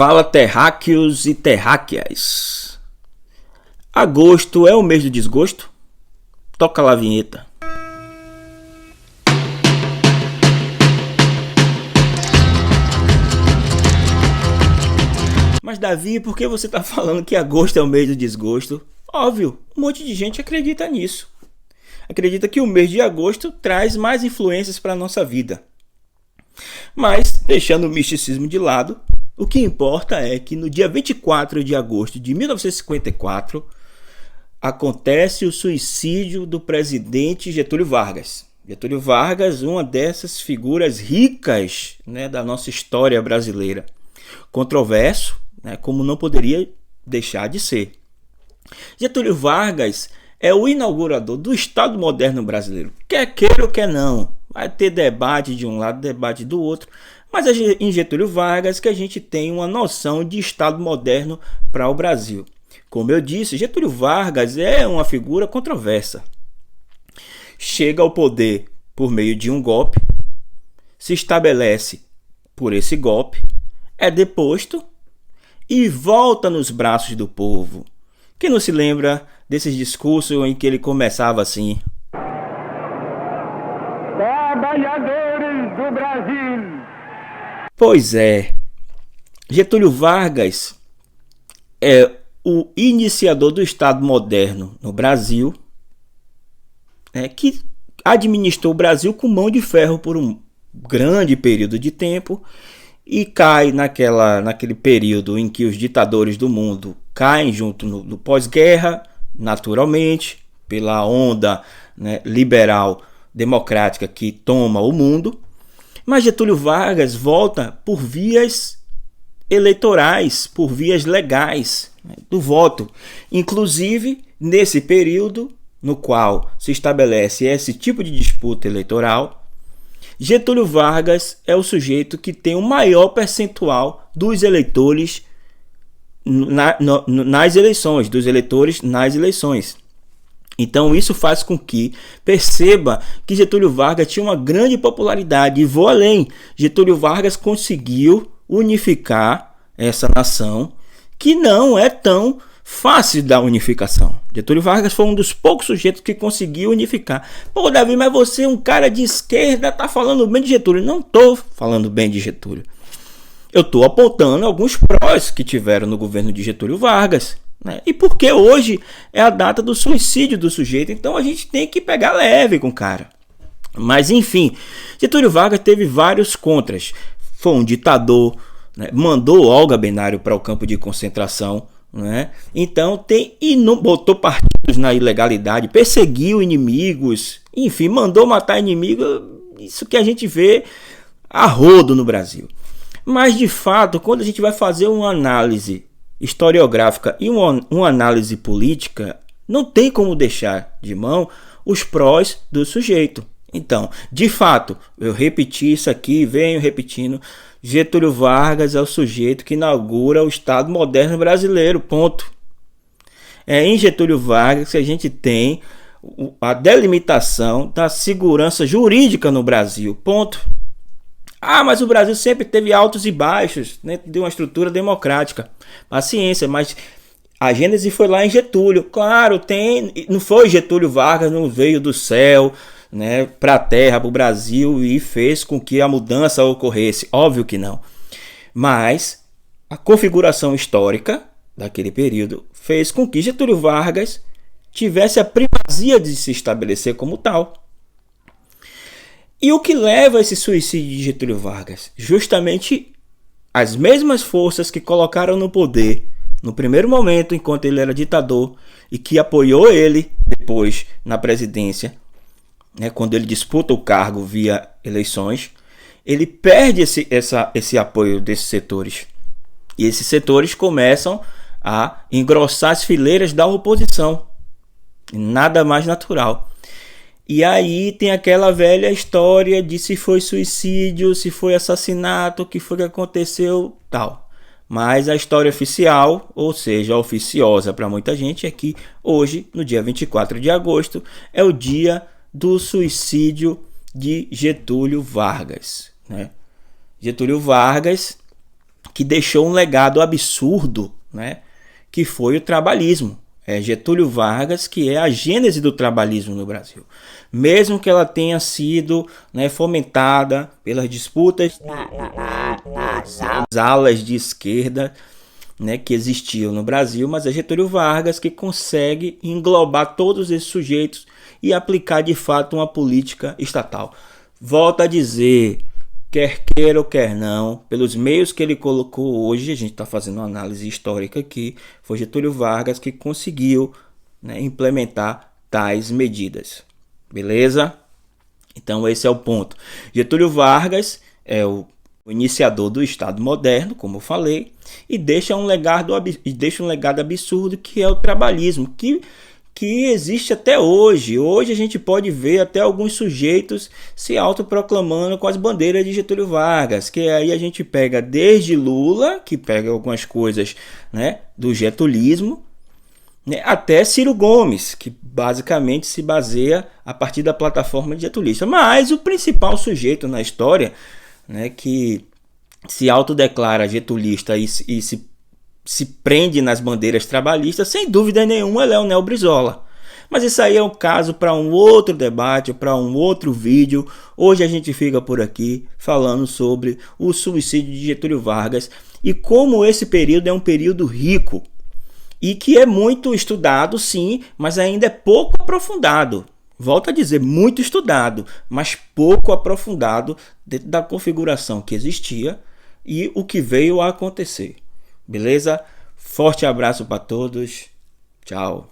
Fala terráqueos e terráqueas. Agosto é o mês do desgosto? Toca lá a vinheta. Mas Davi, por que você está falando que agosto é o mês do desgosto? Óbvio, um monte de gente acredita nisso. Acredita que o mês de agosto traz mais influências para a nossa vida. Mas, deixando o misticismo de lado, o que importa é que no dia 24 de agosto de 1954 acontece o suicídio do presidente Getúlio Vargas. Getúlio Vargas, uma dessas figuras ricas, da nossa história brasileira. Controverso, como não poderia deixar de ser. Getúlio Vargas é o inaugurador do Estado moderno brasileiro. Quer queira ou quer não. Vai ter debate de um lado, debate do outro. Mas é em Getúlio Vargas que a gente tem uma noção de Estado moderno para o Brasil. Como eu disse, Getúlio Vargas é uma figura controversa. Chega ao poder por meio de um golpe, se estabelece por esse golpe, é deposto e volta nos braços do povo. Quem não se lembra desses discursos em que ele começava assim? Trabalhadores do Brasil. Pois é, Getúlio Vargas é o iniciador do Estado moderno no Brasil, que administrou o Brasil com mão de ferro por um grande período de tempo e cai naquele período em que os ditadores do mundo caem junto no pós-guerra, naturalmente, pela onda liberal democrática que toma o mundo. Mas Getúlio Vargas volta por vias eleitorais, por vias legais do voto. Inclusive, nesse período no qual se estabelece esse tipo de disputa eleitoral, Getúlio Vargas é o sujeito que tem o maior percentual dos eleitores nas eleições, dos eleitores nas eleições. Então isso faz com que perceba que Getúlio Vargas tinha uma grande popularidade. E vou além, Getúlio Vargas conseguiu unificar essa nação, que não é tão fácil da unificação. Getúlio Vargas foi um dos poucos sujeitos que conseguiu unificar. Pô, Davi, mas você, um cara de esquerda, tá falando bem de Getúlio. Não tô falando bem de Getúlio. Eu tô apontando alguns prós que tiveram no governo de Getúlio Vargas. E porque hoje é a data do suicídio do sujeito, então a gente tem que pegar leve com o cara. Mas enfim, Getúlio Vargas teve vários contras. Foi um ditador, mandou Olga Benário para o campo de concentração, então botou partidos na ilegalidade, perseguiu inimigos, enfim, mandou matar inimigos. Isso que a gente vê a rodo no Brasil. Mas de fato, quando a gente vai fazer uma análise historiográfica e uma análise política, não tem como deixar de mão os prós do sujeito. Então, de fato, eu repeti isso aqui, venho repetindo, Getúlio Vargas é o sujeito que inaugura o Estado moderno brasileiro, ponto. É em Getúlio Vargas que a gente tem a delimitação da segurança jurídica no Brasil, ponto. Mas o Brasil sempre teve altos e baixos dentro de uma estrutura democrática. Paciência, mas a gênese foi lá em Getúlio. Claro, não foi Getúlio Vargas, não veio do céu para a terra, para o Brasil e fez com que a mudança ocorresse. Óbvio que não. Mas a configuração histórica daquele período fez com que Getúlio Vargas tivesse a primazia de se estabelecer como tal. E o que leva a esse suicídio de Getúlio Vargas? Justamente as mesmas forças que colocaram no poder no primeiro momento, enquanto ele era ditador, e que apoiou ele depois na presidência, quando ele disputa o cargo via eleições, ele perde esse apoio desses setores. E esses setores começam a engrossar as fileiras da oposição. Nada mais natural. E aí tem aquela velha história de se foi suicídio, se foi assassinato, o que foi que aconteceu, tal. Mas a história oficial, ou seja, oficiosa para muita gente, é que hoje, no dia 24 de agosto, é o dia do suicídio de Getúlio Vargas. Getúlio Vargas que deixou um legado absurdo, né? Que foi o trabalhismo. É Getúlio Vargas, que é a gênese do trabalhismo no Brasil. Mesmo que ela tenha sido, né, fomentada pelas disputas nas alas de esquerda, né, que existiam no Brasil, mas é Getúlio Vargas que consegue englobar todos esses sujeitos e aplicar de fato uma política estatal. Volto a dizer, quer queira ou quer não, pelos meios que ele colocou hoje, a gente está fazendo uma análise histórica aqui, foi Getúlio Vargas que conseguiu, né, implementar tais medidas. Beleza? Então esse é o ponto. Getúlio Vargas é o iniciador do Estado moderno, como eu falei, e deixa um legado absurdo, que é o trabalhismo, que existe até hoje. Hoje a gente pode ver até alguns sujeitos se autoproclamando com as bandeiras de Getúlio Vargas, que aí a gente pega desde Lula, que pega algumas coisas, né, do getulismo, né, até Ciro Gomes, que basicamente se baseia a partir da plataforma de getulista. Mas o principal sujeito na história, né, que se autodeclara getulista e se prende nas bandeiras trabalhistas, sem dúvida nenhuma, é Leonel Brizola. Mas isso aí é um caso para um outro debate, para um outro vídeo. Hoje a gente fica por aqui falando sobre o suicídio de Getúlio Vargas e como esse período é um período rico e que é muito estudado, sim, mas ainda é pouco aprofundado. Volto a dizer, muito estudado, mas pouco aprofundado dentro da configuração que existia e o que veio a acontecer. Beleza? Forte abraço para todos. Tchau.